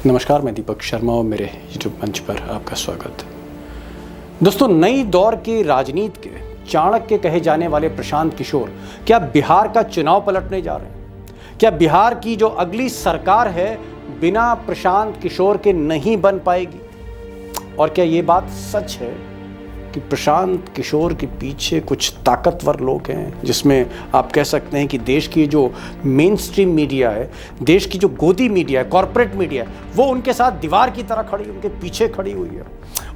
नमस्कार, मैं दीपक शर्मा और मेरे यूट्यूब मंच पर आपका स्वागत है। दोस्तों, नई दौर के राजनीति के चाणक्य कहे जाने वाले प्रशांत किशोर क्या बिहार का चुनाव पलटने जा रहे हैं? क्या बिहार की जो अगली सरकार है बिना प्रशांत किशोर के नहीं बन पाएगी? और क्या ये बात सच है कि प्रशांत किशोर के पीछे कुछ ताकतवर लोग हैं, जिसमें आप कह सकते हैं कि देश की जो मेन स्ट्रीम मीडिया है, देश की जो गोदी मीडिया है, कॉरपोरेट मीडिया है, वो उनके साथ दीवार की तरह खड़ी, उनके पीछे खड़ी हुई है?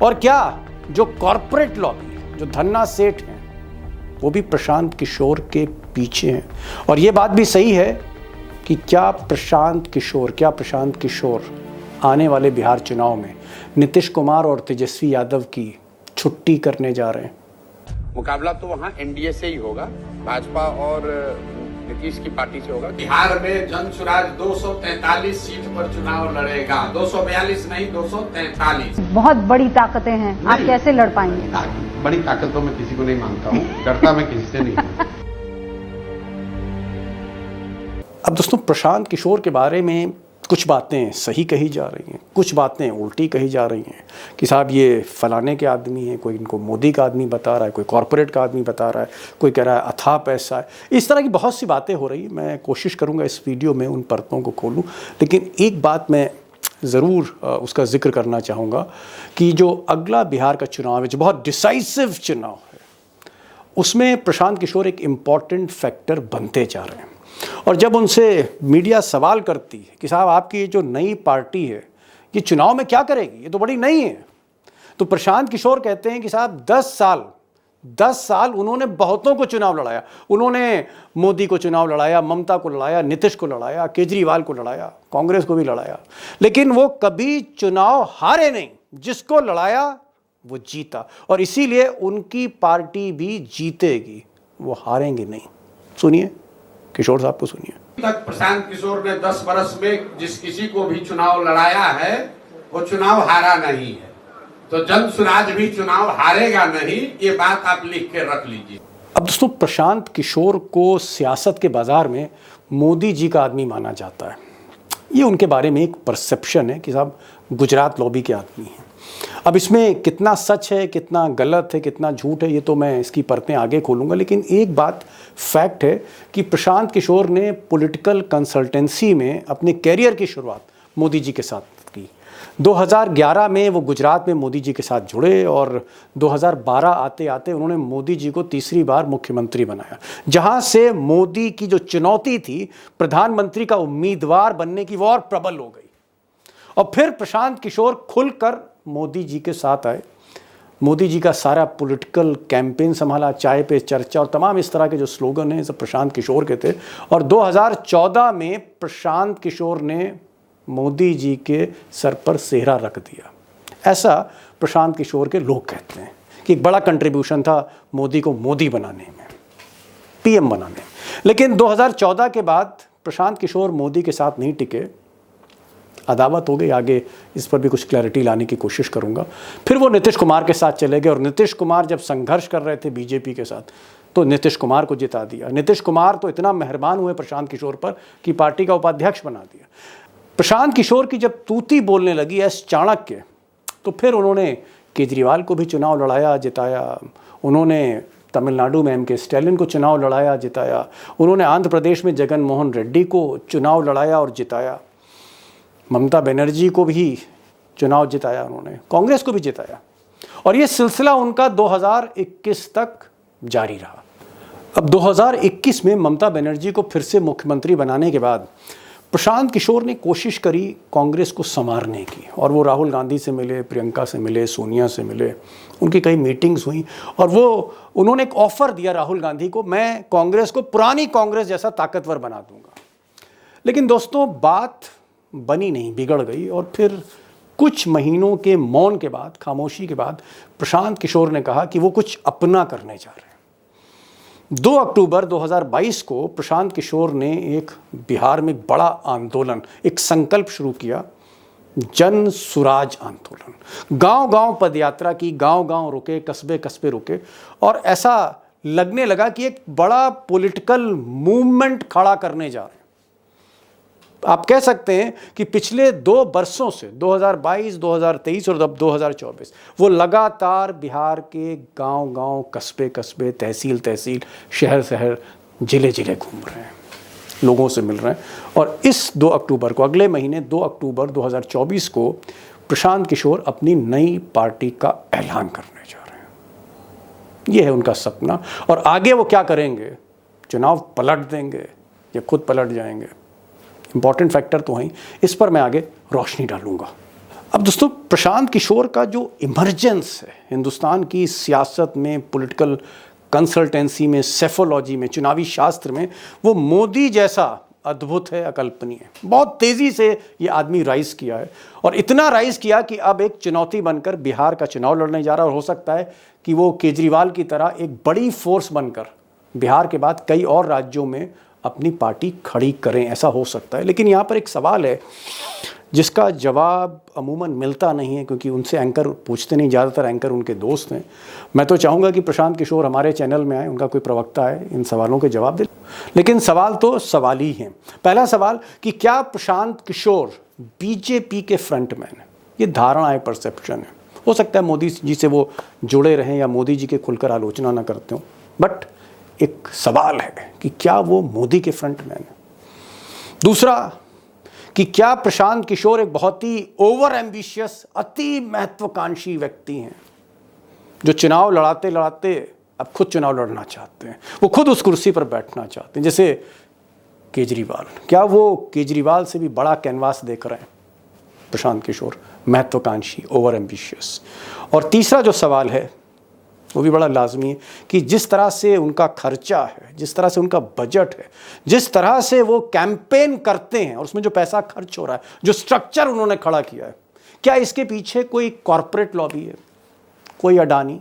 और क्या जो कॉरपोरेट लॉबी है, जो धन्ना सेठ हैं, वो भी प्रशांत किशोर के पीछे हैं? और ये बात भी सही है कि क्या प्रशांत किशोर आने वाले बिहार चुनाव में नीतीश कुमार और तेजस्वी यादव की छुट्टी करने जा रहे हैं? मुकाबला तो वहाँ एनडीए से ही होगा, भाजपा और नीतीश की पार्टी से होगा। बिहार में जन स्वराज 243 सीट पर चुनाव लड़ेगा, 242 नहीं 243। बहुत बड़ी ताकतें हैं, आप कैसे लड़ पाएंगे? बड़ी ताकत तो मैं किसी को नहीं मानता हूँ, डरता मैं किसी से नहीं हूँ। अब दोस्तों, प्रशांत किशोर के बारे में कुछ बातें सही कही जा रही हैं, कुछ बातें उल्टी कही जा रही हैं कि साहब ये फलाने के आदमी हैं, कोई इनको मोदी का आदमी बता रहा है, कोई कॉरपोरेट का आदमी बता रहा है, कोई कह रहा है अथाह पैसा है। इस तरह की बहुत सी बातें हो रही हैं। मैं कोशिश करूंगा इस वीडियो में उन परतों को खोलूं, लेकिन एक बात मैं ज़रूर उसका जिक्र करना चाहूँगा कि जो अगला बिहार का चुनाव है, जो बहुत डिसाइसिव चुनाव है, उसमें प्रशांत किशोर एक इम्पॉर्टेंट फैक्टर बनते जा रहे हैं। और जब उनसे मीडिया सवाल करती है कि साहब आपकी ये जो नई पार्टी है, ये चुनाव में क्या करेगी, ये तो बड़ी नई है, तो प्रशांत किशोर कहते हैं कि साहब 10 साल उन्होंने बहुतों को चुनाव लड़ाया। उन्होंने मोदी को चुनाव लड़ाया, ममता को लड़ाया, नीतीश को लड़ाया, केजरीवाल को लड़ाया, कांग्रेस को भी लड़ाया, लेकिन वो कभी चुनाव हारे नहीं। जिसको लड़ाया वो जीता, और इसीलिए उनकी पार्टी भी जीतेगी, वो हारेंगे नहीं। सुनिए, किशोर साहब को सुनिए। तक प्रशांत किशोर ने 10 वर्ष में जिस किसी को भी चुनाव लड़ाया है, वो चुनाव हारा नहीं है, तो जन स्वराज भी चुनाव हारेगा नहीं, ये बात आप लिख के रख लीजिए। अब दोस्तों, प्रशांत किशोर को सियासत के बाजार में मोदी जी का आदमी माना जाता है। ये उनके बारे में एक परसेप्शन है कि साहब गुजरात लॉबी के आदमी हैं। अब इसमें कितना सच है, कितना गलत है, कितना झूठ है, ये तो मैं इसकी परतें आगे खोलूँगा, लेकिन एक बात फैक्ट है कि प्रशांत किशोर ने पॉलिटिकल कंसल्टेंसी में अपने कैरियर की शुरुआत मोदी जी के साथ की। 2011 में वो गुजरात में मोदी जी के साथ जुड़े और 2012 आते आते उन्होंने मोदी जी को तीसरी बार मुख्यमंत्री बनाया, जहाँ से मोदी की जो चुनौती थी प्रधानमंत्री का उम्मीदवार बनने की, वो और प्रबल हो गई। और फिर प्रशांत किशोर खुलकर मोदी जी के साथ आए, मोदी जी का सारा पॉलिटिकल कैंपेन संभाला, चाय पे चर्चा और तमाम इस तरह के जो स्लोगन हैं सब प्रशांत किशोर के थे। और 2014 में प्रशांत किशोर ने मोदी जी के सर पर सेहरा रख दिया। ऐसा प्रशांत किशोर के लोग कहते हैं कि एक बड़ा कंट्रीब्यूशन था मोदी को मोदी बनाने में, पीएम बनाने में। लेकिन 2014 के बाद प्रशांत किशोर मोदी के साथ नहीं टिके, अदावत हो गई। आगे इस पर भी कुछ क्लैरिटी लाने की कोशिश करूंगा। फिर वो नीतीश कुमार के साथ चले गए, और नीतीश कुमार जब संघर्ष कर रहे थे बीजेपी के साथ, तो नीतीश कुमार को जिता दिया। नीतीश कुमार तो इतना मेहरबान हुए प्रशांत किशोर पर कि पार्टी का उपाध्यक्ष बना दिया। प्रशांत किशोर की जब तूती बोलने लगी एस चाणक्य, तो फिर उन्होंने केजरीवाल को भी चुनाव लड़ाया, जिताया। उन्होंने तमिलनाडु में एम.के. स्टैलिन को चुनाव लड़ाया, जिताया। उन्होंने आंध्र प्रदेश में जगन मोहन रेड्डी को चुनाव लड़ाया और जिताया। ममता बनर्जी को भी चुनाव जिताया उन्होंने, कांग्रेस को भी जिताया। और ये सिलसिला उनका 2021 तक जारी रहा। अब 2021 में ममता बनर्जी को फिर से मुख्यमंत्री बनाने के बाद प्रशांत किशोर ने कोशिश करी कांग्रेस को संवारने की, और वो राहुल गांधी से मिले, प्रियंका से मिले, सोनिया से मिले, उनकी कई मीटिंग्स हुई, और वो उन्होंने एक ऑफर दिया राहुल गांधी को, मैं कांग्रेस को पुरानी कांग्रेस जैसा ताकतवर बना दूंगा। लेकिन दोस्तों, बात बनी नहीं, बिगड़ गई। और फिर कुछ महीनों के मौन के बाद, खामोशी के बाद, प्रशांत किशोर ने कहा कि वो कुछ अपना करने जा रहे हैं। 2 अक्टूबर 2022 को प्रशांत किशोर ने एक बिहार में बड़ा आंदोलन, एक संकल्प शुरू किया, जन सुराज आंदोलन। गांव-गांव पदयात्रा की, गांव-गांव रुके, कस्बे-कस्बे रुके, और ऐसा लगने लगा कि एक बड़ा पॉलिटिकल मूवमेंट खड़ा करने जा रहे हैं। आप कह सकते हैं कि पिछले 2 वर्षों से 2022, 2023 और अब 2024 वो लगातार बिहार के गांव-गांव, कस्बे-कस्बे, तहसील-तहसील, शहर-शहर, जिले-जिले घूम रहे हैं, लोगों से मिल रहे हैं। और इस 2 अक्टूबर को, अगले महीने 2 अक्टूबर 2024 को प्रशांत किशोर अपनी नई पार्टी का ऐलान करने जा रहे हैं। ये है उनका सपना। और आगे वो क्या करेंगे? चुनाव पलट देंगे या खुद पलट जाएंगे? इंपॉर्टेंट फैक्टर तो हैं, इस पर मैं आगे रोशनी डालूंगा। अब दोस्तों, प्रशांत किशोर का जो इमरजेंस है हिंदुस्तान की सियासत में, पॉलिटिकल कंसल्टेंसी में, सेफोलॉजी में, चुनावी शास्त्र में, वो मोदी जैसा अद्भुत है, अकल्पनीय है। बहुत तेज़ी से ये आदमी राइज किया है और इतना राइज किया कि अब एक चुनौती बनकर बिहार का चुनाव लड़ने जा रहा है। और हो सकता है कि वो केजरीवाल की तरह एक बड़ी फोर्स बनकर बिहार के बाद कई और राज्यों में अपनी पार्टी खड़ी करें, ऐसा हो सकता है। लेकिन यहाँ पर एक सवाल है जिसका जवाब अमूमन मिलता नहीं है, क्योंकि उनसे एंकर पूछते नहीं, ज़्यादातर एंकर उनके दोस्त हैं। मैं तो चाहूँगा कि प्रशांत किशोर हमारे चैनल में आए, उनका कोई प्रवक्ता है, इन सवालों के जवाब दे। लेकिन सवाल तो सवाल ही हैं। पहला सवाल कि क्या प्रशांत किशोर बीजेपी के फ्रंटमैन है? ये धारणा है, परसेप्शन है। हो सकता है मोदी जी से वो जुड़े रहें या मोदी जी के खुलकर आलोचना ना करते हों, बट एक सवाल है कि क्या वो मोदी के फ्रंटमैन है। दूसरा कि क्या प्रशांत किशोर एक बहुत ही ओवर एम्बिशियस, अति महत्वाकांक्षी व्यक्ति हैं जो चुनाव लड़ाते लड़ाते अब खुद चुनाव लड़ना चाहते हैं, वो खुद उस कुर्सी पर बैठना चाहते हैं, जैसे केजरीवाल। क्या वो केजरीवाल से भी बड़ा कैनवास देख रहे हैं प्रशांत किशोर, महत्वाकांक्षी, ओवर एम्बिशियस? और तीसरा जो सवाल है वो भी बड़ा लाजमी है कि जिस तरह से उनका खर्चा है, जिस तरह से उनका बजट है, जिस तरह से वो कैंपेन करते हैं और उसमें जो पैसा खर्च हो रहा है, जो स्ट्रक्चर उन्होंने खड़ा किया है, क्या इसके पीछे कोई कॉरपोरेट लॉबी है? कोई अडानी,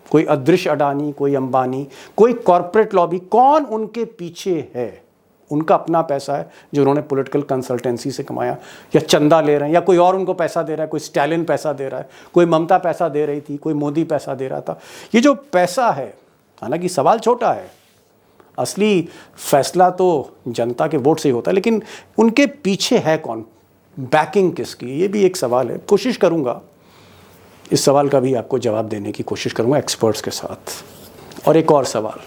कोई अदृश्य अडानी, कोई अंबानी, कोई कॉरपोरेट लॉबी? कौन उनके पीछे है? उनका अपना पैसा है जो उन्होंने पॉलिटिकल कंसल्टेंसी से कमाया, या चंदा ले रहे हैं, या कोई और उनको पैसा दे रहा है, कोई स्टालिन पैसा दे रहा है, कोई ममता पैसा दे रही थी, कोई मोदी पैसा दे रहा था। ये जो पैसा है, हालांकि सवाल छोटा है, असली फैसला तो जनता के वोट से ही होता है, लेकिन उनके पीछे है कौन? बैकिंग किसकी? ये भी एक सवाल है। कोशिश करूँगा इस सवाल का भी आपको जवाब देने की कोशिश करूँगा एक्सपर्ट्स के साथ। और एक और सवाल,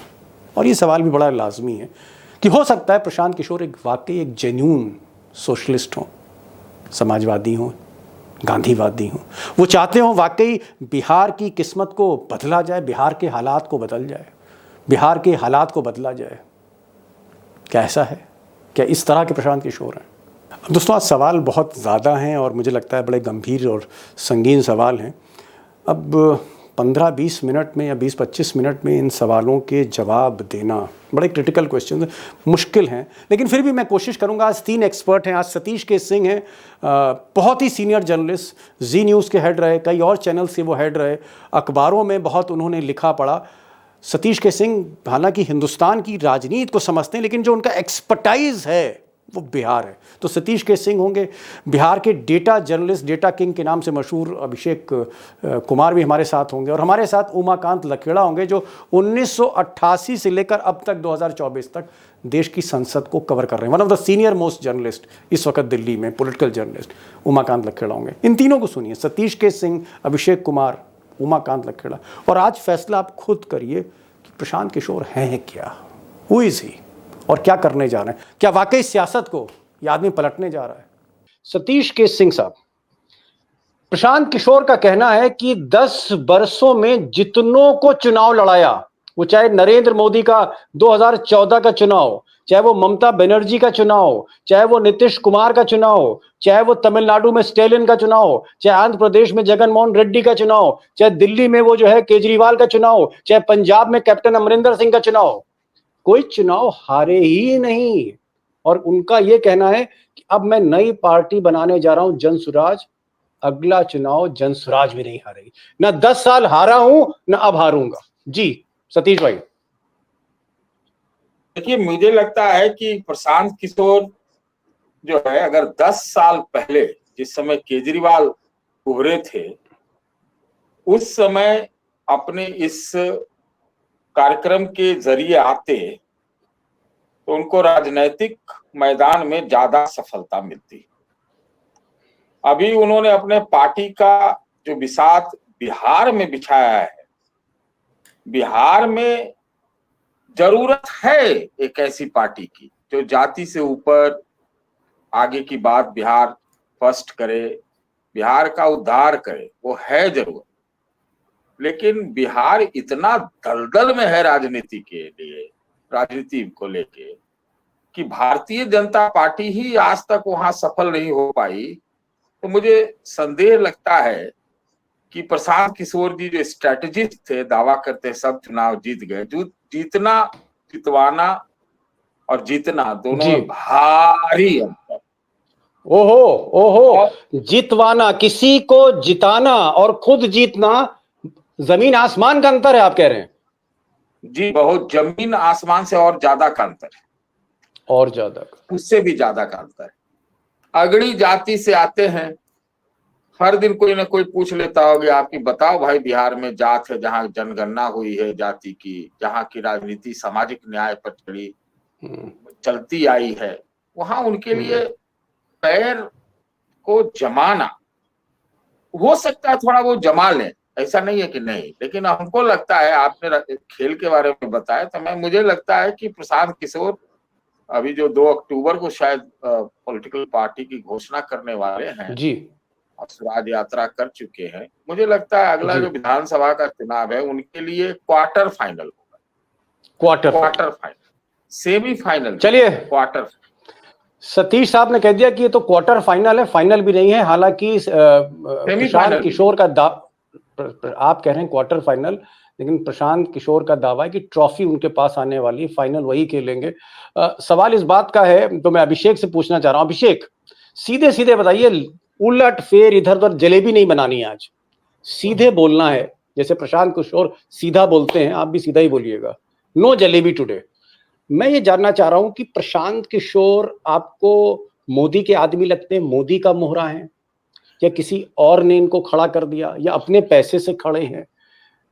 और ये सवाल भी बड़ा लाजमी है कि हो सकता है प्रशांत किशोर एक वाकई एक जेन्यून सोशलिस्ट हों, समाजवादी हों, गांधीवादी हों। वो चाहते हों वाकई बिहार की किस्मत को बदला जाए, बिहार के हालात को बदल जाए, बिहार के हालात को बदला जाए। क्या ऐसा है? क्या इस तरह के प्रशांत किशोर हैं? दोस्तों, आज सवाल बहुत ज़्यादा हैं और मुझे लगता है बड़े गंभीर और संगीन सवाल हैं। अब 15-20 मिनट में या 20-25 मिनट में इन सवालों के जवाब देना, बड़े क्रिटिकल क्वेश्चन मुश्किल हैं, लेकिन फिर भी मैं कोशिश करूंगा। आज 3 एक्सपर्ट हैं। आज सतीश के सिंह हैं, बहुत ही सीनियर जर्नलिस्ट, जी न्यूज़ के हेड रहे, कई और चैनल से वो हेड रहे, अखबारों में बहुत उन्होंने लिखा पढ़ा। सतीश के सिंह हालांकि हिंदुस्तान की राजनीति को समझते हैं, लेकिन जो उनका एक्सपर्टाइज है वो बिहार है। तो सतीश के सिंह होंगे। बिहार के डेटा जर्नलिस्ट, डेटा किंग के नाम से मशहूर अभिषेक कुमार भी हमारे साथ होंगे। और हमारे साथ उमाकांत लखेड़ा होंगे, जो 1988 से लेकर अब तक 2024 तक देश की संसद को कवर कर रहे हैं। One of the senior most journalist इस वक्त दिल्ली में, पॉलिटिकल जर्नलिस्ट उमाकांत लखेड़ा होंगे। इन तीनों को सुनिए, सतीश के सिंह, अभिषेक कुमार, उमाकांत लखेड़ा। और आज फैसला आप खुद करिए कि प्रशांत किशोर हैं क्या, हु इज ही, और क्या करने जा रहे हैं। क्या वाकई सियासत को यह आदमी पलटने जा रहा है? सतीश के सिंह साहब, प्रशांत किशोर का कहना है कि 10 वर्षों में जितनों को चुनाव लड़ाया, वो चाहे नरेंद्र मोदी का 2014 का चुनाव, चाहे वो ममता बनर्जी का चुनाव, चाहे वो नीतीश कुमार का चुनाव, चाहे वो तमिलनाडु में स्टालिन का चुनाव, चाहे आंध्र प्रदेश में जगनमोहन रेड्डी का चुनाव, चाहे दिल्ली में वो जो है केजरीवाल का चुनाव, चाहे पंजाब में कैप्टन अमरिंदर सिंह का चुनाव, कोई चुनाव हारे ही नहीं। और उनका यह कहना है कि अब मैं नई पार्टी बनाने जा रहा हूं, जनसुराज। अगला चुनाव जनसुराज भी नहीं हारेगी। ना 10 साल हारा हूं, ना अब हारूंगा। जी सतीश भाई। देखिए, मुझे लगता है कि प्रशांत किशोर जो है, अगर 10 साल पहले जिस समय केजरीवाल उभरे थे, उस समय अपने इस कार्यक्रम के जरिए आते तो उनको राजनैतिक मैदान में ज्यादा सफलता मिलती। अभी उन्होंने अपने पार्टी का जो बिसात बिहार में बिछाया है, बिहार में जरूरत है एक ऐसी पार्टी की जो जाति से ऊपर आगे की बात बिहार फर्स्ट करे, बिहार का उद्धार करे, वो है जरूरत। लेकिन बिहार इतना दलदल में है राजनीति के लिए, राजनीति को लेके, कि भारतीय जनता पार्टी ही आज तक वहां सफल नहीं हो पाई। तो मुझे संदेह लगता है कि प्रशांत किशोर जी जो स्ट्रेटेजिस्ट थे, दावा करते सब चुनाव जीत गए, जो जीतना, जितवाना और जीतना दोनों में भारी अंतर। ओहो ओहो, जितवाना, किसी को जिताना और खुद जीतना, जमीन आसमान का अंतर है, आप कह रहे हैं? जी, बहुत जमीन आसमान से और ज्यादा का अंतर है, और ज्यादा, उससे भी ज्यादा का अंतर है। अगड़ी जाति से आते हैं, हर दिन कोई ना कोई पूछ लेता होगा आपकी, बताओ भाई बिहार में जात है जहां जनगणना हुई है जाति की, जहां की राजनीति सामाजिक न्याय पर चलती आई है, वहां उनके लिए पैर को जमाना, हो सकता है थोड़ा वो जमा लें, ऐसा नहीं है कि नहीं, लेकिन हमको लगता है, आपने खेल के बारे में बताया तो मुझे लगता है कि प्रशांत किशोर अभी जो 2 अक्टूबर को शायद पॉलिटिकल पार्टी की घोषणा करने वाले हैं जी, और स्वराज यात्रा कर चुके हैं, मुझे लगता है अगला जो विधानसभा का चुनाव है उनके लिए क्वार्टर फाइनल होगा। क्वार्टर फाइनल, सेमीफाइनल, चलिए क्वार्टर। सतीश साहब ने कह दिया कि ये तो क्वार्टर फाइनल है, फाइनल भी नहीं है। हालांकि प्रशांत किशोर का आप कह रहे हैं क्वार्टर फाइनल, लेकिन प्रशांत किशोर का दावा है कि ट्रॉफी उनके पास आने वाली, फाइनल वही खेलेंगे। सवाल इस बात का है, तो मैं अभिषेक से पूछना चाह रहा हूं। अभिषेक, सीधे सीधे बताइए, उलट फेर इधर उधर जलेबी नहीं बनानी है आज, सीधे बोलना है, जैसे प्रशांत किशोर सीधा बोलते हैं, आप भी सीधा ही बोलिएगा, नो जलेबी टुडे। मैं ये जानना चाह रहा हूं कि प्रशांत किशोर आपको मोदी के आदमी लगते हैं, मोदी का मोहरा है, या किसी और ने इनको खड़ा कर दिया, या अपने पैसे से खड़े हैं?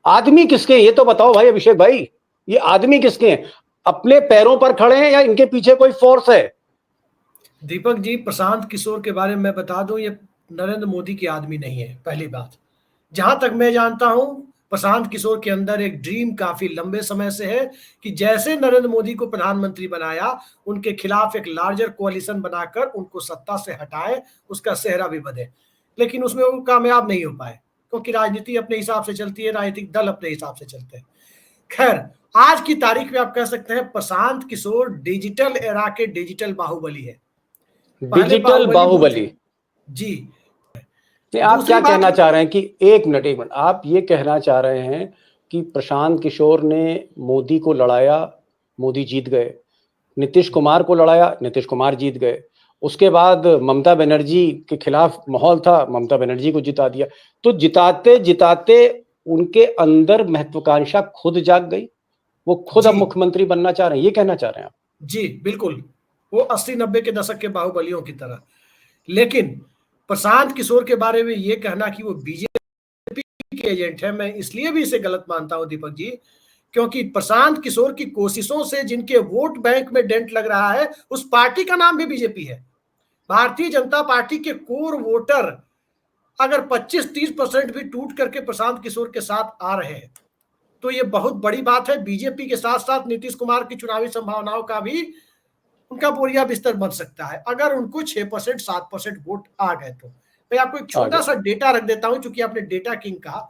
आदमी किसके हैं ये तो बताओ भाई अभिषेक भाई, ये आदमी किसके हैं? अपने पैरों पर खड़े हैं या इनके पीछे कोई फोर्स है? दीपक जी, प्रशांत किशोर के बारे में बता दूं, ये नरेंद्र मोदी के आदमी नहीं है। पहली बात, जहां तक मैं जानता हूं, प्रशांत किशोर के अंदर एक ड्रीम काफी लंबे समय से है कि जैसे नरेंद्र मोदी को प्रधानमंत्री बनाया, उनके खिलाफ एक लार्जर कोalition बनाकर उनको सत्ता से हटाए, उसका सेहरा भी बदले। लेकिन उसमें वो कामयाब नहीं हो पाए, क्योंकि राजनीति अपने हिसाब से चलती है, राजनीतिक दल अपने हिसाब से चलते हैं। खैर, आज की तारीख में आप कह सकते हैं प्रशांत किशोर डिजिटल एरा के डिजिटल बाहुबली है। डिजिटल बाहुबली जी। आप क्या कहना चाह रहे हैं कि एक मिनट, आप ये कहना चाह रहे हैं कि प्रशांत किशोर ने मोदी को लड़ाया, मोदी जीत गए, नीतीश कुमार को लड़ाया, नीतीश कुमार जीत गए, उसके बाद ममता बनर्जी के खिलाफ माहौल था, ममता बनर्जी को जिता दिया, तो जिताते जिताते उनके अंदर महत्वाकांक्षा खुद जाग गई, वो खुद अब मुख्यमंत्री बनना चाह रहे हैं, ये कहना चाह रहे हैं आप? जी बिल्कुल, वो 80-90 के दशक के बाहुबलियों की तरह। लेकिन प्रशांत किशोर के बारे में ये कहना कि वो बीजेपी के एजेंट है, मैं इसलिए भी इसे गलत मानता हूं दीपक जी, क्योंकि प्रशांत किशोर की कोशिशों से जिनके वोट बैंक में डेंट लग रहा है, उस पार्टी का नाम भी बीजेपी है। भारतीय जनता पार्टी के कोर वोटर अगर 25-30% भी टूट करके प्रशांत किशोर के साथ आ रहे हैं, तो ये बहुत बड़ी बात है। बीजेपी के साथ साथ नीतीश कुमार की चुनावी संभावनाओं का भी उनका बोरिया बिस्तर बन सकता है, अगर उनको 6% 7% वोट आ गए तो। मैं आपको एक छोटा सा डेटा रख देता हूं, चूंकि आपने डेटा किंग कहा।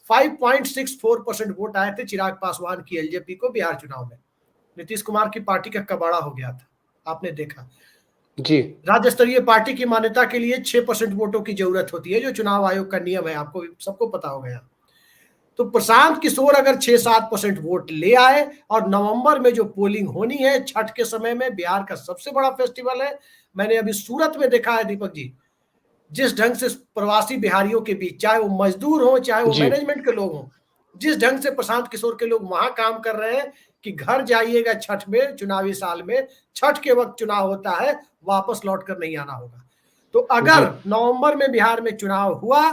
5.64% वोट आए थे चिराग पासवान की एलजेपी को बिहार चुनाव में। नीतीश कुमार की पार्टी का कबाड़ा हो गया था, आपने देखा जी। राज्य स्तरीय पार्टी की मान्यता के लिए 6% वोटों की जरूरत होती है, जो चुनाव आयोग का नियम है, आपको सबको पता हो गया। तो प्रशांत किशोर अगर 6-7% वोट ले आए, और नवंबर में जो पोलिंग होनी है छठ के समय में, बिहार का सबसे बड़ा फेस्टिवल है, मैंने अभी सूरत में देखा है दीपक जी, जिस ढंग से प्रवासी बिहारियों के बीच, चाहे वो मजदूर हो चाहे वो मैनेजमेंट के लोग हों, जिस ढंग से प्रशांत किशोर के लोग वहां काम कर रहे हैं कि घर जाइएगा छठ में, चुनावी साल में, छठ के वक्त चुनाव होता है, वापस लौट कर नहीं आना होगा। तो अगर नवंबर में बिहार में चुनाव हुआ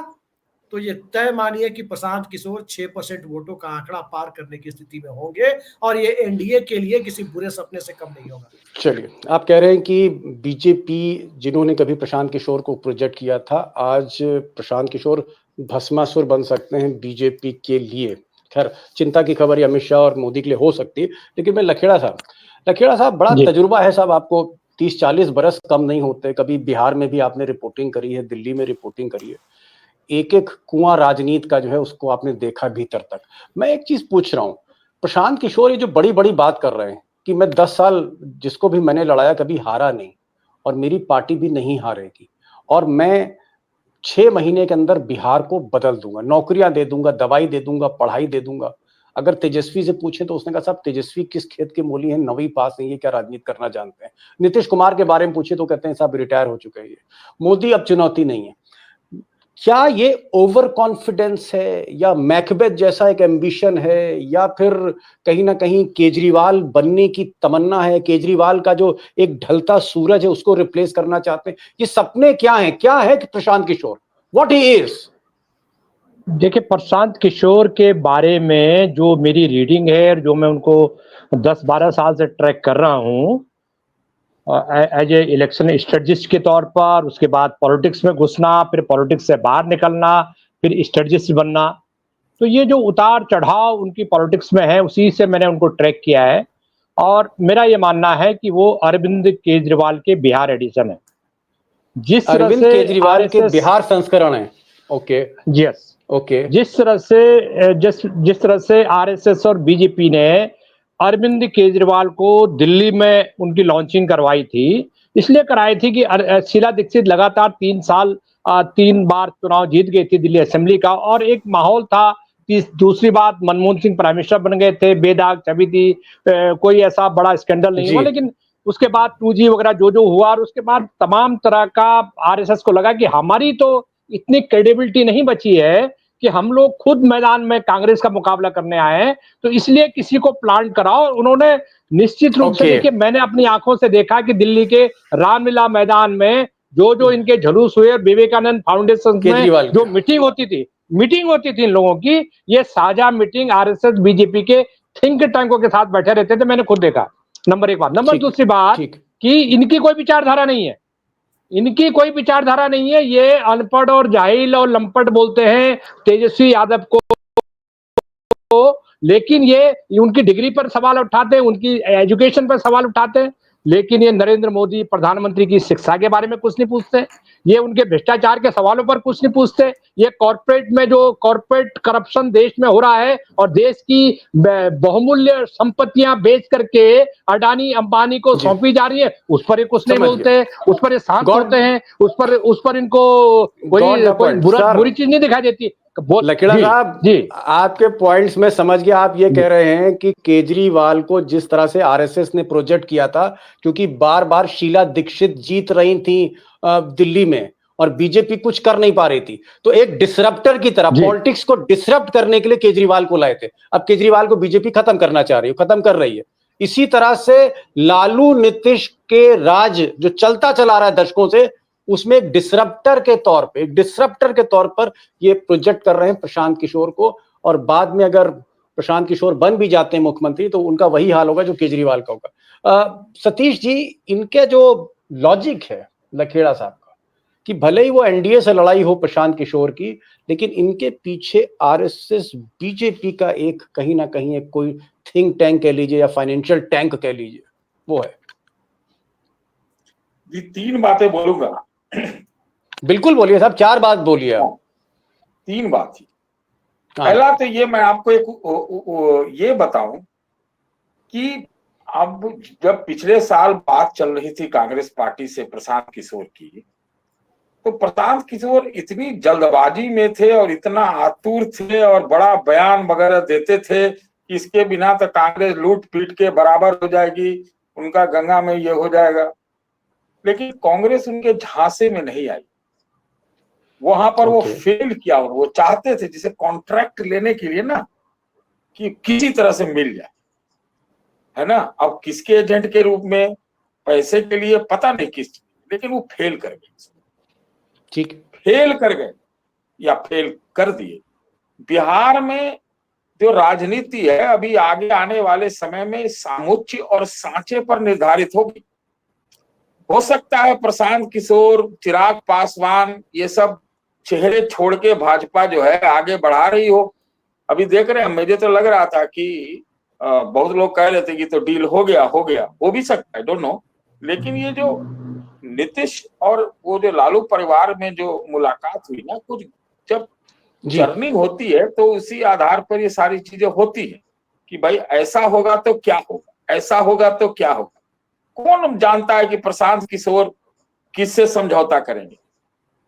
तो ये तय मानिए कि प्रशांत किशोर 6% वोटों का आंकड़ा पार करने की स्थिति में होंगे और ये एनडीए के लिए किसी बुरे सपने से कम नहीं होगा। चलिए, आप कह रहे हैं कि बीजेपी जिन्होंने कभी प्रशांत किशोर को प्रोजेक्ट किया था, आज प्रशांत किशोर भस्मासुर बन सकते हैं बीजेपी के लिए। खैर, चिंता की खबर ये अमित शाह और मोदी के लिए हो सकती है, लेकिन मैं लखेड़ा साहब बड़ा तजुर्बा है साहब, आपको 30-40 बरस कम नहीं होते। कभी बिहार में भी आपने रिपोर्टिंग करी है, दिल्ली में रिपोर्टिंग करी है, एक एक कुआं राजनीति का जो है उसको आपने देखा भीतर तक। मैं एक चीज पूछ रहा हूं, प्रशांत किशोर ये जो बड़ी बड़ी बात कर रहे हैं कि मैं 10 साल जिसको भी मैंने लड़ाया कभी हारा नहीं और मेरी पार्टी भी नहीं हारेगी और मैं 6 महीने के अंदर बिहार को बदल दूंगा, नौकरियां दे दूंगा, दवाई दे दूंगा, पढ़ाई दे दूंगा। अगर तेजस्वी से पूछे तो उसने कहा साहब तेजस्वी किस खेत के मूली हैं, 9वीं पास नहीं है, क्या राजनीति करना जानते हैं। नीतीश कुमार के बारे में पूछे तो कहते हैं साहब रिटायर हो चुके हैं। मोदी अब चुनौती नहीं है। क्या ये ओवर कॉन्फिडेंस है या मैकबेथ जैसा एक एम्बिशन है या फिर कहीं ना कहीं केजरीवाल बनने की तमन्ना है, केजरीवाल का जो एक ढलता सूरज है उसको रिप्लेस करना चाहते हैं? ये सपने क्या है कि Prashant Kishor what he is? देखिए, प्रशांत किशोर के बारे में जो मेरी रीडिंग है और जो मैं उनको 10-12 साल से ट्रैक कर रहा हूँ एज ए इलेक्शन स्ट्रेटजिस्ट के तौर पर, उसके बाद पॉलिटिक्स में घुसना, फिर पॉलिटिक्स से बाहर निकलना, फिर स्ट्रेटजिस्ट बनना, तो ये जो उतार चढ़ाव उनकी पॉलिटिक्स में है उसी से मैंने उनको ट्रैक किया है। और मेरा ये मानना है कि वो अरविंद केजरीवाल के बिहार एडिशन है। जिस तरह अरविंद से केजरीवाल के बिहार संस्करण है। Okay, yes, okay. जिस तरह से आरएसएस और बीजेपी ने अरविंद केजरीवाल को दिल्ली में उनकी लॉन्चिंग करवाई थी, इसलिए कराई थी कि शीला दीक्षित लगातार 3 बार चुनाव जीत गई थी दिल्ली असेंबली का, और एक माहौल था कि दूसरी बात मनमोहन सिंह प्राइम मिनिस्टर बन गए थे, बेदाग छवि थी, कोई ऐसा बड़ा स्कैंडल नहीं हुआ, लेकिन उसके बाद 2G वगैरह जो हुआ और उसके बाद तमाम तरह का आरएसएस को लगा कि हमारी तो इतनी क्रेडिबिलिटी नहीं बची है कि हम लोग खुद मैदान में कांग्रेस का मुकाबला करने आए हैं, तो इसलिए किसी को प्लांट कराओ। उन्होंने निश्चित रूप से, देखिए, मैंने अपनी आंखों से देखा कि दिल्ली के रामलीला मैदान में जो इनके जुलूस हुए, विवेकानंद फाउंडेशन में जो मीटिंग होती थी इन लोगों की, ये साझा मीटिंग आरएसएस बीजेपी के थिंक टैंकों के साथ बैठे रहते थे, मैंने खुद देखा। नंबर एक बात। नंबर दूसरी बात कि इनकी कोई विचारधारा नहीं है, इनकी कोई विचारधारा नहीं है। ये अनपढ़ और जाहिल और लंपट बोलते हैं तेजस्वी यादव को, लेकिन ये उनकी डिग्री पर सवाल उठाते हैं, उनकी एजुकेशन पर सवाल उठाते हैं, लेकिन ये नरेंद्र मोदी प्रधानमंत्री की शिक्षा के बारे में कुछ नहीं पूछते, ये उनके भ्रष्टाचार के सवालों पर कुछ नहीं पूछते, ये कॉर्पोरेट में जो कॉर्पोरेट करप्शन देश में हो रहा है और देश की बहुमूल्य संपत्तियां बेच करके अडानी अंबानी को सौंपी जा रही है, उस पर ये कुछ नहीं बोलते, उस पर ये शांत होते हैं, उस पर इनको कोई बुरी चीज नहीं दिखाई देती। लखेड़ा साहब, आपके पॉइंट्स में समझ गया। आप ये कह रहे हैं कि केजरीवाल को जिस तरह से आरएसएस ने प्रोजेक्ट किया था, क्योंकि बार बार शीला दीक्षित जीत रही थी दिल्ली में और बीजेपी कुछ कर नहीं पा रही थी, तो एक डिसरप्टर की तरह पॉलिटिक्स को डिसरप्ट करने के लिए केजरीवाल को लाए थे। अब केजरीवाल को बीजेपी खत्म करना चाह रही है, खत्म कर रही है। इसी तरह से लालू नीतीश के राज जो चलता चला रहा है दशकों से, उसमें एक डिसरप्टर के तौर पर ये प्रोजेक्ट कर रहे हैं प्रशांत किशोर को, और बाद में अगर प्रशांत किशोर बन भी जाते हैं मुख्यमंत्री तो उनका वही हाल होगा जो केजरीवाल का होगा। सतीश जी, इनके जो लॉजिक है लखेड़ा साहब का कि भले ही वो एनडीए से लड़ाई हो प्रशांत किशोर की, लेकिन इनके पीछे आरएसएस बीजेपी का एक कहीं ना कहीं एक कोई थिंक टैंक कह लीजिए या फाइनेंशियल टैंक कह लीजिए, वो है। जी, 3 बातें बोलूंगा। बिल्कुल बोलिए साहब, 4 बात बोलिए आप। 3 बात थी। पहला तो ये मैं आपको एक ये बताऊं कि अब जब पिछले साल बात चल रही थी कांग्रेस पार्टी से प्रशांत किशोर की, तो प्रशांत किशोर इतनी जल्दबाजी में थे और इतना आतुर थे और बड़ा बयान वगैरह देते थे कि इसके बिना तो कांग्रेस लूट पीट के बराबर हो जाएगी, उनका गंगा में ये हो जाएगा। लेकिन कांग्रेस उनके झांसे में नहीं आई, वहां पर वो फेल किया। वो चाहते थे जिसे कॉन्ट्रैक्ट लेने के लिए ना कि किसी तरह से मिल जाए, है ना। अब किसके एजेंट के रूप में, पैसे के लिए, पता नहीं किस, लेकिन वो फेल कर गए। ठीक, फेल कर गए। या फेल कर दिए। बिहार में जो राजनीति है अभी आगे आने वाले समय में सामुच्य और सांचे पर निर्धारित होगी। हो सकता है प्रशांत किशोर, चिराग पासवान ये सब चेहरे छोड़ के भाजपा जो है आगे बढ़ा रही हो। अभी देख रहे हैं, मुझे तो लग रहा था कि बहुत लोग कह रहे थे कि तो डील हो गया, हो भी सकता है, डोंट नो। लेकिन ये जो नीतीश और वो जो लालू परिवार में जो मुलाकात हुई ना, कुछ जब चर्निंग होती है तो उसी आधार पर ये सारी चीजें होती है कि भाई ऐसा होगा तो क्या होगा, ऐसा होगा तो क्या होगा। कौन जानता है कि प्रशांत किशोर किससे समझौता करेंगे,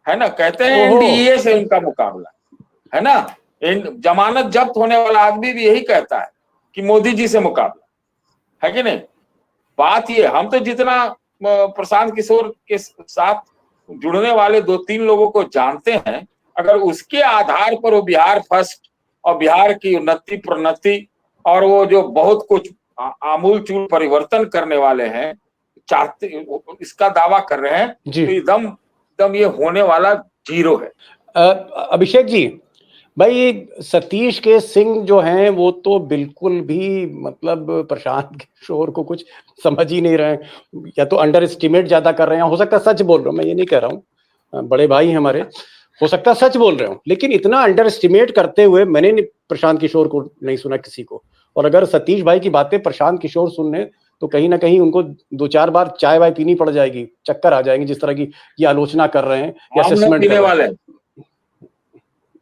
है ना। कहते हैं एनडीए से उनका मुकाबला, है ना। जमानत जब्त होने वाला आदमी भी यही कहता है कि मोदी जी से मुकाबला, है कि नहीं। बात ये, हम तो जितना प्रशांत किशोर के साथ जुड़ने वाले 2-3 लोगों को जानते हैं, अगर उसके आधार पर वो बिहार फर्स्ट और बिहार की उन्नति प्रोन्नति और वो जो बहुत कुछ आमूल चूल परिवर्तन करने वाले हैं, चाहते इसका दावा कर रहे हैं, तो एकदम ये होने वाला जीरो है। अभिषेक जी, भाई सतीश के सिंह जो हैं वो तो बिल्कुल भी मतलब प्रशांत किशोर को कुछ समझ ही नहीं रहे हैं, या तो अंडर एस्टिमेट ज्यादा कर रहे हैं। हो सकता है सच बोल रहा हूँ, मैं ये नहीं कह रहा हूँ, बड़े भाई हैं हमारे, हो सकता है सच बोल रहे हो, लेकिन इतना अंडर एस्टिमेट करते हुए मैंने प्रशांत किशोर को नहीं सुना किसी को। और अगर सतीश भाई की बातें प्रशांत किशोर सुनने तो कहीं ना कहीं उनको 2-4 बार चाय वाय पीनी पड़ जाएगी, चक्कर आ जाएंगे, जिस तरह की ये आलोचना कर रहे हैं या असेसमेंट पीने वाले।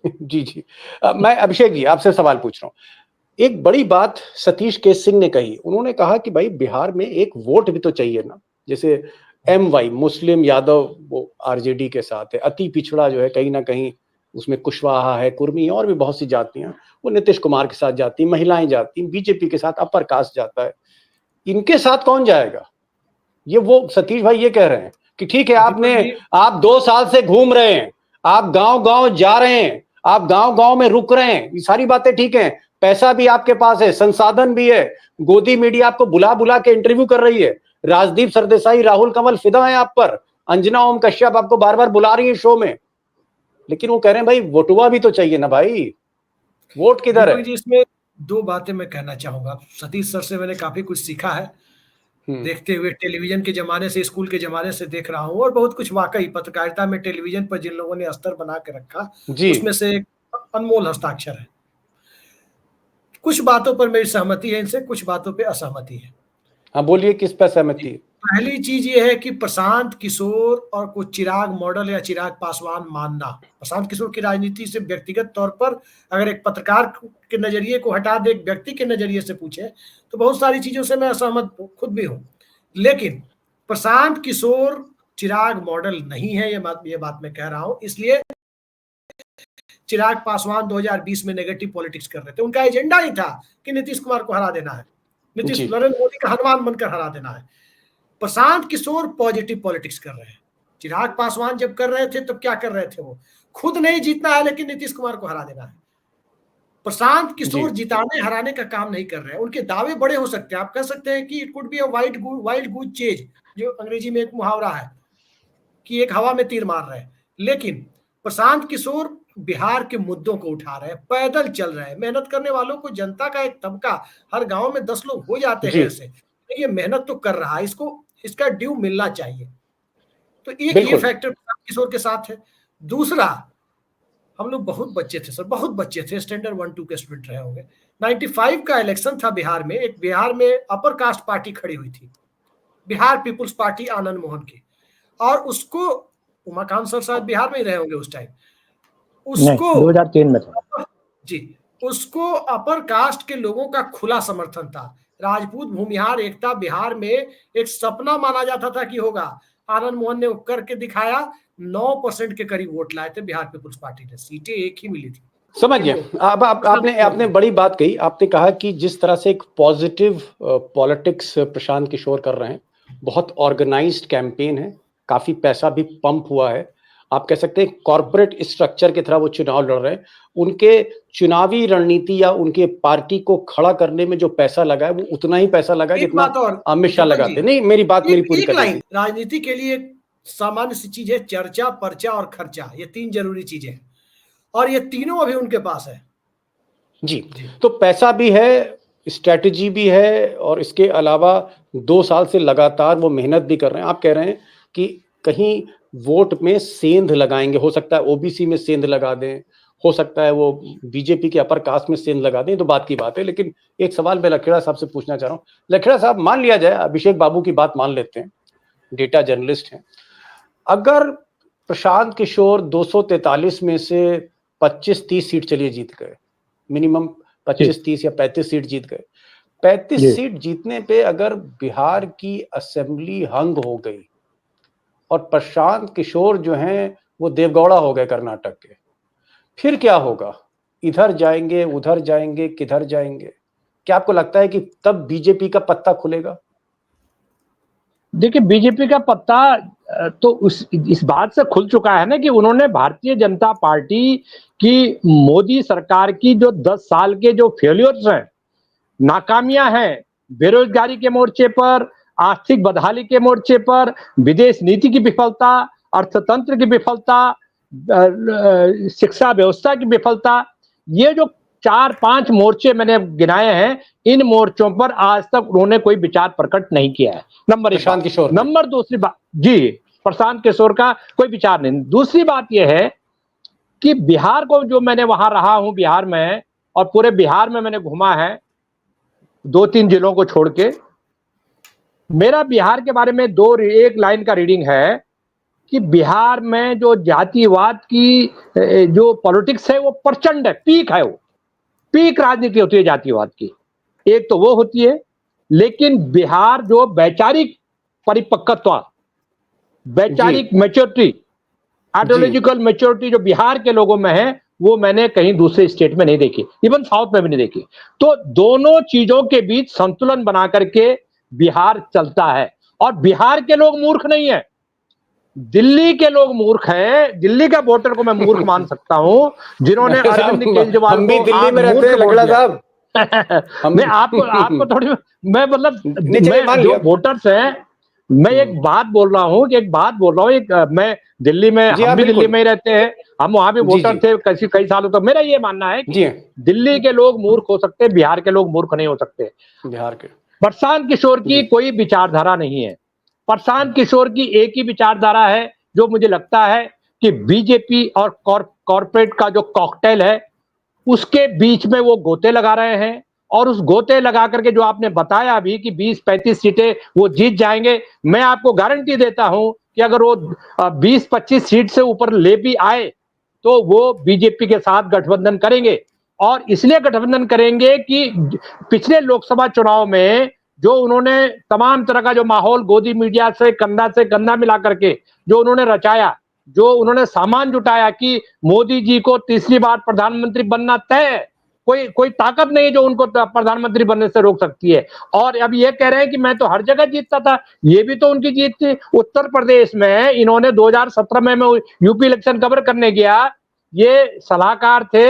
जी मैं अभिषेक जी आपसे सवाल पूछ रहा हूँ। एक बड़ी बात सतीश के सिंह ने कही, उन्होंने कहा कि भाई बिहार में एक वोट भी तो चाहिए ना, जैसे MY मुस्लिम यादव वो आरजेडी के साथ है, अति पिछड़ा जो है कहीं ना कहीं उसमें कुशवाहा है, कुर्मी और भी बहुत सी जातियां वो नीतीश कुमार के साथ जाती, महिलाएं जाती, बीजेपी के साथ अपर कास्ट जाता है, इनके साथ कौन जाएगा। ये वो सतीश भाई ये कह रहे हैं कि ठीक है आप 2 साल से घूम रहे हैं, आप गांव-गांव जा रहे हैं, आप गांव-गांव में रुक रहे हैं, ये सारी बातें ठीक हैं, पैसा भी आपके पास है, संसाधन भी है, गोदी मीडिया आपको बुला बुला के इंटरव्यू कर रही है, राजदीप सरदेसाई, राहुल कंवल फिदा है आप पर, अंजना ओम कश्यप आपको बार बार बुला रही है शो में, लेकिन वो कह रहे हैं भाई वोटुआ भी तो चाहिए ना भाई, वोट किधर है। इसमें 2 बातें मैं कहना चाहूंगा। सतीश सर से मैंने काफी कुछ सीखा है, देखते हुए टेलीविजन के जमाने से, स्कूल के जमाने से देख रहा हूं, और बहुत कुछ वाकई पत्रकारिता में टेलीविजन पर जिन लोगों ने अस्तर बना के रखा उसमें से एक अनमोल हस्ताक्षर है। कुछ बातों पर मेरी सहमति है इनसे, कुछ बातों पे असहमति है। हाँ बोलिए, किस पर सहमति है। पहली चीज ये है कि प्रशांत किशोर और कुछ चिराग मॉडल या चिराग पासवान मानना, प्रशांत किशोर की राजनीति से व्यक्तिगत तौर पर अगर एक पत्रकार के नजरिए को हटा दे, एक व्यक्ति के नजरिए से पूछे तो बहुत सारी चीजों से मैं असहमत खुद भी हूं, लेकिन प्रशांत किशोर चिराग मॉडल नहीं है, ये बात मैं कह रहा हूं। इसलिए चिराग पासवान 2020 में नेगेटिव पॉलिटिक्स कर रहे थे, उनका एजेंडा ही था कि नीतीश कुमार को हरा देना है, नरेंद्र मोदी का हनुमान बनकर हरा देना है। प्रशांत किशोर पॉजिटिव पॉलिटिक्स कर रहे हैं। चिराग पासवान जब कर रहे थे तब क्या कर रहे थे, वो खुद नहीं जीतना है लेकिन नीतीश कुमार को हरा देना है। प्रशांत किशोर जिताने हराने का काम नहीं कर रहे हैं। उनके दावे बड़े हो सकते हैं, आप कह सकते हैं कि it could be a wild goose chase, जो अंग्रेजी में एक मुहावरा है कि एक हवा में तीर मार रहे हैं, लेकिन प्रशांत किशोर बिहार के मुद्दों को उठा रहे हैं, पैदल चल रहे हैं, मेहनत करने वालों को, जनता का एक तबका, हर गांव में 10 लोग हो जाते हैं ऐसे, ये मेहनत तो कर रहा है, इसका ड्यू मिलना चाहिए। तो एक ये फैक्टर किशोर के साथ है। दूसरा, हम लोग बहुत बच्चे थे सर, बहुत बच्चे थे, स्टैंडर्ड 1-2 के स्टूडेंट रहे होंगे। 95 का इलेक्शन था बिहार में, एक बिहार में अपर कास्ट पार्टी खड़ी हुई थी, बिहार पीपुल्स पार्टी आनंद मोहन की, और उसको उमाकांत सर शायद बिहार में ही रहे होंगे उस टाइम, उसको 2003 में था जी, उसको अपर कास्ट के लोगों का खुला समर्थन था। राजपूत भूमिहार एकता बिहार में एक सपना माना जाता था कि होगा, आनंद मोहन ने करके दिखाया, 9% के करीब वोट लाए थे बिहार पीपुल्स पार्टी ने, सीटें एक ही मिली थी। समझिए, अब आपने बड़ी बात कही, आपने कहा कि जिस तरह से एक पॉजिटिव पॉलिटिक्स प्रशांत किशोर कर रहे हैं, बहुत ऑर्गेनाइज्ड कैंपेन है, काफी पैसा भी पंप हुआ है, आप कह सकते हैं कॉर्पोरेट स्ट्रक्चर की तरह वो चुनाव लड़ रहे हैं, उनके चुनावी रणनीति या उनके पार्टी को खड़ा करने में जो पैसा लगा है वो उतना ही पैसा लगा है जितना अमित शाह लगाते। नहीं, मेरी पूरी करें। राजनीति के लिए सामान्य सी चीज है चर्चा, पर्चा और खर्चा, ये 3 जरूरी चीजें हैं। और ये तीनों अभी उनके पास है। जी, तो पैसा भी है, स्ट्रैटेजी भी है, और इसके अलावा 2 साल से लगातार वो मेहनत भी कर रहे हैं। आप कह रहे हैं कि कहीं वोट में सेंध लगाएंगे, हो सकता है ओबीसी में सेंध लगा दें, हो सकता है वो बीजेपी के अपर कास्ट में सेंध लगा दें, तो बात की बात है। लेकिन एक सवाल मैं लखेड़ा साहब से पूछना चाह रहा हूँ। लखेड़ा साहब, मान लिया जाए, अभिषेक बाबू की बात मान लेते हैं, डेटा जर्नलिस्ट हैं, अगर प्रशांत किशोर 243 में से 25-30 सीट चलिए जीत गए, मिनिमम 25-30 या 35 सीट जीत गए, 35 सीट जीतने पे अगर बिहार की असेंबली हंग हो गई और प्रशांत किशोर जो हैं वो देवगौड़ा हो गए कर्नाटक के, फिर क्या होगा? इधर जाएंगे, उधर जाएंगे, किधर जाएंगे? क्या आपको लगता है कि तब बीजेपी का पत्ता खुलेगा? देखिए, बीजेपी का पत्ता तो इस बात से खुल चुका है ना कि उन्होंने भारतीय जनता पार्टी की, मोदी सरकार की जो 10 साल के जो फेलियर्स हैं, नाकामियां हैं, बेरोजगारी के मोर्चे पर, आर्थिक बदहाली के मोर्चे पर, विदेश नीति की विफलता, अर्थतंत्र की विफलता, शिक्षा व्यवस्था की विफलता, ये जो 4-5 मोर्चे मैंने गिनाए हैं, इन मोर्चों पर आज तक उन्होंने कोई विचार प्रकट नहीं किया है। नंबर एक, प्रशांत किशोर, नंबर दूसरी बात, जी, प्रशांत किशोर का कोई विचार नहीं। दूसरी बात यह है कि बिहार को, जो मैंने वहां रहा हूं बिहार में, और पूरे बिहार में मैंने घूमा है 2-3 जिलों को छोड़ के, मेरा बिहार के बारे में एक लाइन का रीडिंग है कि बिहार में जो जातिवाद की जो पॉलिटिक्स है वो प्रचंड है, पीक है, वो पीक राजनीति होती है जातिवाद की, एक तो वो होती है। लेकिन बिहार जो वैचारिक परिपक्वता, वैचारिक मैच्योरिटी, आइडियोलॉजिकल मैच्योरिटी जो बिहार के लोगों में है, वो मैंने कहीं दूसरे स्टेट में नहीं देखी, इवन साउथ में भी नहीं देखी। तो दोनों चीजों के बीच संतुलन बना करके बिहार चलता है। और बिहार के लोग मूर्ख नहीं है, दिल्ली के लोग मूर्ख हैं। दिल्ली का वोटर को मैं मूर्ख मान सकता हूं, जिन्होंने अरविंद केजरीवाल हम भी को दिल्ली में रहते हैं लकड़ा साहब। मैं आपको थोड़ी, मैं मतलब मैं जो वोटर्स हैं, मैं एक बात बोल रहा हूँ, मैं दिल्ली में, हम भी दिल्ली में ही रहते हैं, हम वहां भी वोटर थे कई सालों तक। मेरा ये मानना है कि दिल्ली के लोग मूर्ख हो सकते हैं, बिहार के लोग मूर्ख नहीं हो सकते। बिहार के प्रशांत किशोर की कोई विचारधारा नहीं है। प्रशांत किशोर की एक ही विचारधारा है, जो मुझे लगता है कि बीजेपी और कॉर्पोरेट का जो कॉकटेल है, उसके बीच में वो गोते लगा रहे हैं। और उस गोते लगा करके जो आपने बताया अभी कि 20-35 सीटें वो जीत जाएंगे, मैं आपको गारंटी देता हूं कि अगर वो 20-25 सीट से ऊपर ले भी आए तो वो बीजेपी के साथ गठबंधन करेंगे। और इसलिए गठबंधन करेंगे कि पिछले लोकसभा चुनाव में जो उन्होंने तमाम तरह का जो माहौल गोदी मीडिया से कंधा मिला करके जो उन्होंने रचाया, जो उन्होंने सामान जुटाया कि मोदी जी को तीसरी बार प्रधानमंत्री बनना तय है, कोई ताकत नहीं जो उनको प्रधानमंत्री बनने से रोक सकती है। और अब ये कह रहे हैं कि मैं तो हर जगह जीतता था, ये भी तो उनकी जीत थी। उत्तर प्रदेश में इन्होंने 2017 में यूपी इलेक्शन कवर करने गया, ये सलाहकार थे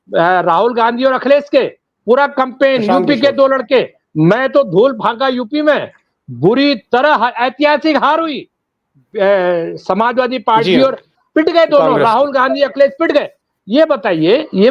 राहुल गांधी और अखिलेश के, पूरा कैंपेन यूपी के 2 लड़के, मैं तो धूल फांका यूपी में, बुरी तरह ऐतिहासिक हार हुई, समाजवादी पार्टी और पिट गए दोनों, राहुल गांधी अखिलेश पिट गए। ये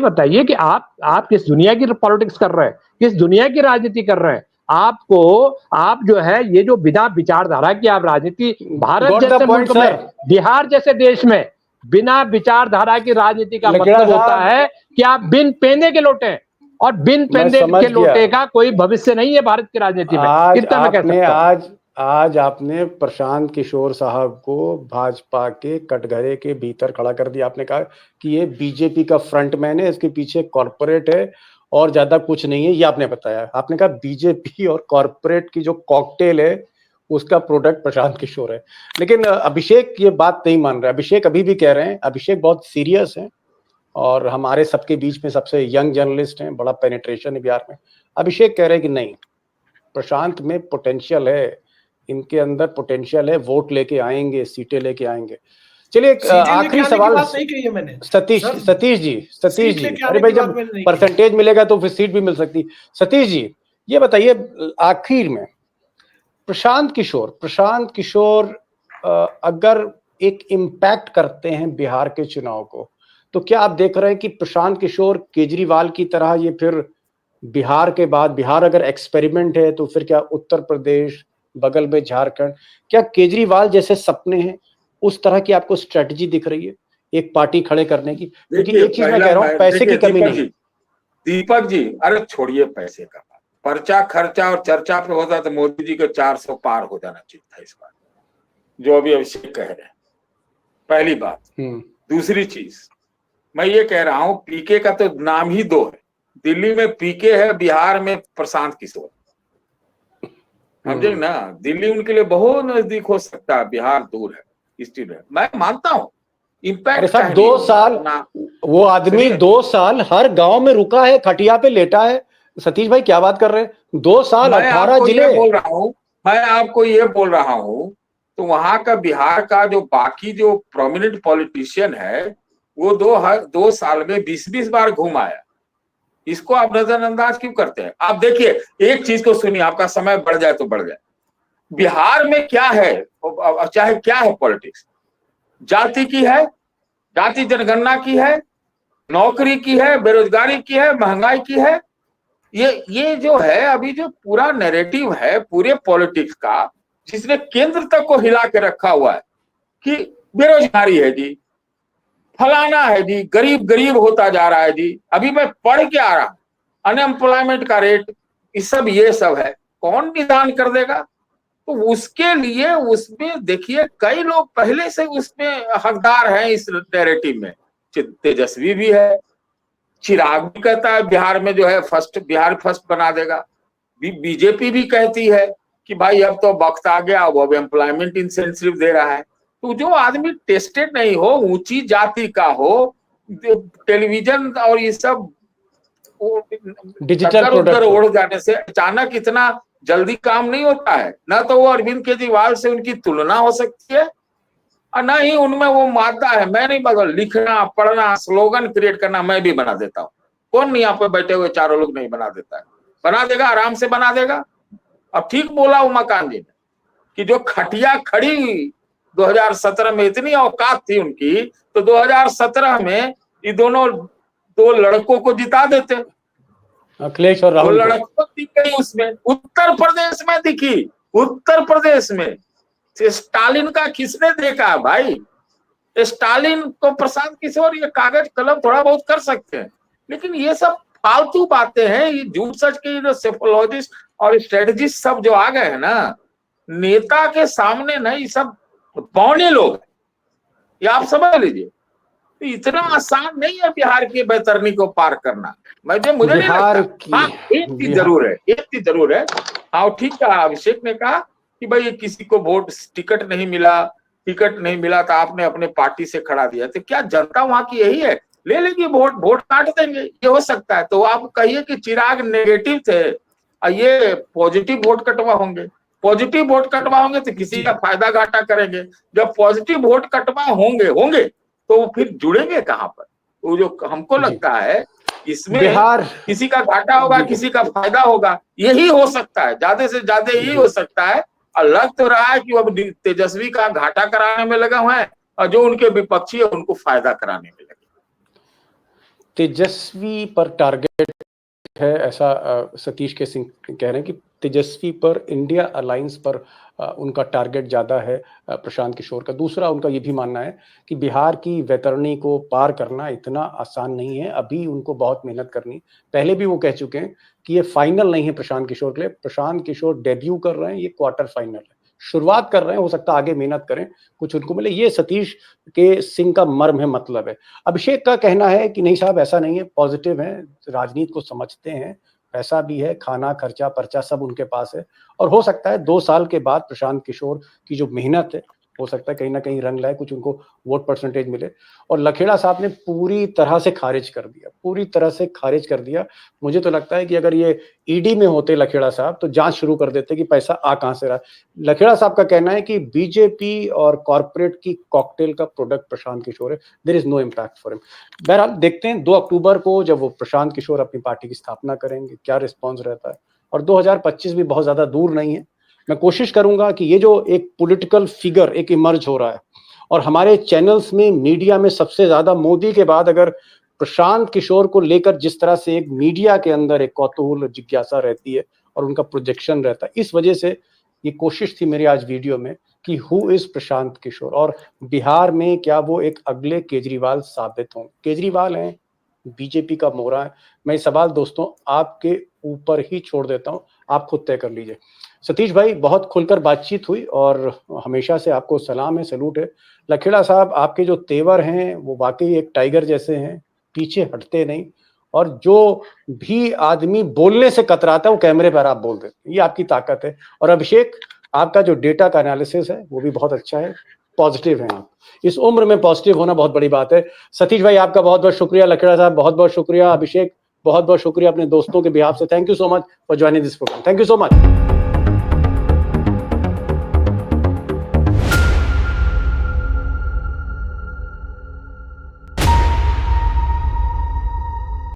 बताइए कि आप किस दुनिया की पॉलिटिक्स कर रहे हैं, किस दुनिया की राजनीति कर रहे हैं? आप जो है ये जो बिना विचारधारा की आप राजनीति, भारत जैसे मुल्क में, बिहार जैसे देश में बिना विचारधारा की राजनीति का मतलब होता है कि आप बिन पेंदे के लोटे हैं, और बिन पेंदे के लोटे का कोई भविष्य नहीं है भारत की राजनीति में। इतना मैं कह सकता हूं। आज आपने प्रशांत किशोर साहब को भाजपा के कटघरे के भीतर खड़ा कर दिया। आपने कहा कि ये बीजेपी का फ्रंटमैन है, इसके पीछे कॉर्पोरेट है और ज्यादा कुछ नहीं है, ये आपने बताया। आपने कहा बीजेपी और कॉर्पोरेट की जो कॉकटेल है उसका प्रोडक्ट प्रशांत किशोर है। लेकिन अभिषेक ये बात नहीं मान रहा। अभिषेक अभी भी कह रहे हैं, अभिषेक बहुत सीरियस है और हमारे सबके बीच में सबसे यंग जर्नलिस्ट हैं, बड़ा पेनिट्रेशन है बिहार में। अभिषेक कह रहे हैं कि नहीं, प्रशांत में पोटेंशियल है, इनके अंदर पोटेंशियल है, वोट लेके आएंगे, सीटें लेके आएंगे। चलिए आखिरी सवाल सतीश जी, अरे भाई जब परसेंटेज मिलेगा तो फिर सीट भी मिल सकती। सतीश जी ये बताइए आखिर में, प्रशांत किशोर अगर एक इम्पैक्ट करते हैं बिहार के चुनाव को, तो क्या आप देख रहे हैं कि प्रशांत किशोर केजरीवाल की तरह ये फिर बिहार के बाद, बिहार अगर एक्सपेरिमेंट है तो फिर क्या उत्तर प्रदेश, बगल में झारखंड, क्या केजरीवाल जैसे सपने हैं उस तरह की आपको स्ट्रेटजी दिख रही है एक पार्टी खड़े करने की? क्योंकि एक चीज मैं कह रहा हूँ, पैसे की कमी नहीं। दीपक जी, अरे छोड़िए पैसे का, पर्चा खर्चा और चर्चा पे होता तो मोदी जी को 400 पार हो जाना चाहिए था इस बार, जो अभी अभिषेक कह रहे हैं। पहली बात। दूसरी चीज मैं ये कह रहा हूं, पीके का तो नाम ही दो है। दिल्ली में पीके है, बिहार में प्रशांत किशोर, समझे ना। दिल्ली उनके लिए बहुत नजदीक हो सकता है, बिहार दूर है, इसलिए मैं मानता हूं इम्पैक्ट। साहब 2 साल वो आदमी 2 साल हर गांव में रुका है, खटिया पे लेटा है। सतीश भाई क्या बात कर रहे हैं, 2 साल 18 जिले। बोल रहा हूं, मैं आपको ये बोल रहा हूं, तो वहां का बिहार का जो बाकी जो प्रोमिनेंट पॉलिटिशियन है वो 2 साल में 20-20 बार घूम आया। इसको आप नजरअंदाज क्यों करते हैं? आप देखिए, एक चीज को सुनिए, आपका समय बढ़ जाए तो बढ़ जाए। बिहार में क्या है, चाहे क्या है पॉलिटिक्स, जाति की है, जाति जनगणना की है, नौकरी की है, बेरोजगारी की है, महंगाई की है। ये जो है अभी जो पूरा नैरेटिव है पूरे पॉलिटिक्स का, जिसने केंद्र तक को हिला के रखा हुआ है कि बेरोजगारी है जी, फलाना है जी, गरीब गरीब होता जा रहा है जी। अभी मैं पढ़ के आ रहा, अनएम्प्लॉयमेंट का रेट, ये सब है, कौन निदान कर देगा? तो उसके लिए उसमें देखिए कई लोग पहले से उसमें हकदार हैं इस नैरेटिव में। तेजस्वी भी है, चिराग भी कहता है बिहार में जो है बिहार फर्स्ट बना देगा। बीजेपी भी कहती है कि भाई अब तो वक्त आ गया, वो अब एम्प्लॉयमेंट इंसेंटिव दे रहा है। तो जो आदमी टेस्टेड नहीं हो, ऊंची जाति का हो, टेलीविजन और ये सब डिजिटल उधर उड़ जाने से अचानक इतना जल्दी काम नहीं होता है। ना तो वो अरविंद केजरीवाल से उनकी तुलना हो सकती है और ना ही उनमें वो मादा है। मैं नहीं बदल, लिखना पढ़ना स्लोगन क्रिएट करना मैं भी बना देता हूँ। कौन नहीं यहाँ पे बैठे हुए चारों लोग नहीं बना देता है? बना देगा, आराम से बना देगा। अब ठीक बोला उमाकांत जी ने कि जो खटिया खड़ी 2017 में, इतनी औकात थी उनकी, तो 2017 में ये दो लड़कों को जिता देते। अखिलेश और राहुल, लड़कों दिख गई उसमें, उत्तर प्रदेश में दिखी। उत्तर प्रदेश में स्टालिन का किसने देखा भाई? स्टालिन को प्रशांत किशोर ये कागज कलम थोड़ा बहुत कर सकते हैं, लेकिन ये सब फालतू बातें हैं। ये झूठ सच के जो सेफोलॉजिस्ट और स्ट्रेटेजिस्ट सब जो आ गए हैं ना, नेता के सामने ना ये सब बौने लोग हैं, ये आप समझ लीजिए। तो इतना आसान नहीं है बिहार की बैतरनी को पार करना। मुझे नहीं लगता। हाँ, एक चीज जरूर है। हाँ ठीक कहा अभिषेक ने कहा कि भाई किसी को टिकट नहीं मिला तो आपने अपने पार्टी से खड़ा दिया। तो क्या जनता वहां की यही है? ले लेगी वोट काट देंगे, ये हो सकता है। तो आप कहिए कि चिराग नेगेटिव थे, ये पॉजिटिव वोट कटवा होंगे। पॉजिटिव वोट कटवा होंगे तो किसी का फायदा घाटा करेंगे। जब पॉजिटिव वोट कटवा होंगे तो फिर जुड़ेंगे कहां पर? वो जो हमको लगता है इसमें बिहार किसी का घाटा होगा, किसी का फायदा होगा, यही हो सकता है, ज्यादा से ज्यादा यही हो सकता है। और लग तो रहा है कि वो तेजस्वी का घाटा कराने में लगा हुआ है और जो उनके विपक्षी है उनको फायदा कराने में लगे। तेजस्वी पर टारगेट है, ऐसा सतीश के सिंह कह रहे हैं कि तेजस्वी पर, इंडिया अलायंस पर उनका टारगेट ज़्यादा है प्रशांत किशोर का। दूसरा उनका ये भी मानना है कि बिहार की वैतरणी को पार करना इतना आसान नहीं है, अभी उनको बहुत मेहनत करनी। पहले भी वो कह चुके हैं कि ये फाइनल नहीं है प्रशांत किशोर के लिए। प्रशांत किशोर डेब्यू कर रहे हैं, ये क्वार्टर फाइनल है, शुरुआत कर रहे हैं, हो सकता है आगे मेहनत करें, कुछ उनको मिले। ये सतीश के सिंह का मर्म है, मतलब है। अभिषेक का कहना है कि नहीं साहब ऐसा नहीं है, पॉजिटिव है, राजनीति को समझते हैं, पैसा भी है, खाना खर्चा पर्चा सब उनके पास है। और हो सकता है 2 साल के बाद प्रशांत किशोर की जो मेहनत है, हो सकता है कहीं ना कहीं रंग लाए, कुछ उनको वोट परसेंटेज मिले। और लखेड़ा साहब ने पूरी तरह से खारिज कर दिया। मुझे तो लगता है कि अगर ये ईडी में होते लखेड़ा साहब तो जांच शुरू कर देते कि पैसा आ कहां से रहा। लखेड़ा साहब का कहना है कि बीजेपी और कॉर्पोरेट की कॉकटेल का प्रोडक्ट प्रशांत किशोर है, there is no impact for him. बहरहाल देखते हैं 2 अक्टूबर को जब वो प्रशांत किशोर अपनी पार्टी की स्थापना करेंगे क्या रिस्पॉन्स रहता है। और 2025 भी बहुत ज्यादा दूर नहीं है। मैं कोशिश करूंगा कि ये जो एक पॉलिटिकल फिगर एक इमर्ज हो रहा है और हमारे चैनल्स में, मीडिया में सबसे ज्यादा मोदी के बाद अगर प्रशांत किशोर को लेकर जिस तरह से एक मीडिया के अंदर एक कौतूहल, जिज्ञासा रहती है और उनका प्रोजेक्शन रहता है, इस वजह से ये कोशिश थी मेरी आज वीडियो में कि हु इज प्रशांत किशोर और बिहार में क्या वो एक अगले केजरीवाल साबित हों। केजरीवाल हैं, बीजेपी का मोहरा है। मैं ये सवाल दोस्तों आपके ऊपर ही छोड़ देता हूं, आप खुद तय कर लीजिए। सतीश भाई, बहुत खुलकर बातचीत हुई और हमेशा से आपको सलाम है, सैल्यूट है। लखेड़ा साहब, आपके जो तेवर हैं वो वाकई एक टाइगर जैसे हैं, पीछे हटते नहीं, और जो भी आदमी बोलने से कतराता है वो कैमरे पर आप बोल देते हैं, ये आपकी ताकत है। और अभिषेक, आपका जो डेटा का एनालिसिस है वो भी बहुत अच्छा है, पॉजिटिव है आप। इस उम्र में पॉजिटिव होना बहुत बड़ी बात है। सतीश भाई, आपका बहुत बहुत शुक्रिया। लखेड़ा साहब, बहुत बहुत शुक्रिया। अभिषेक, बहुत बहुत शुक्रिया अपने दोस्तों के बिहाफ से। Thank you so much for joining this program. Thank you so much.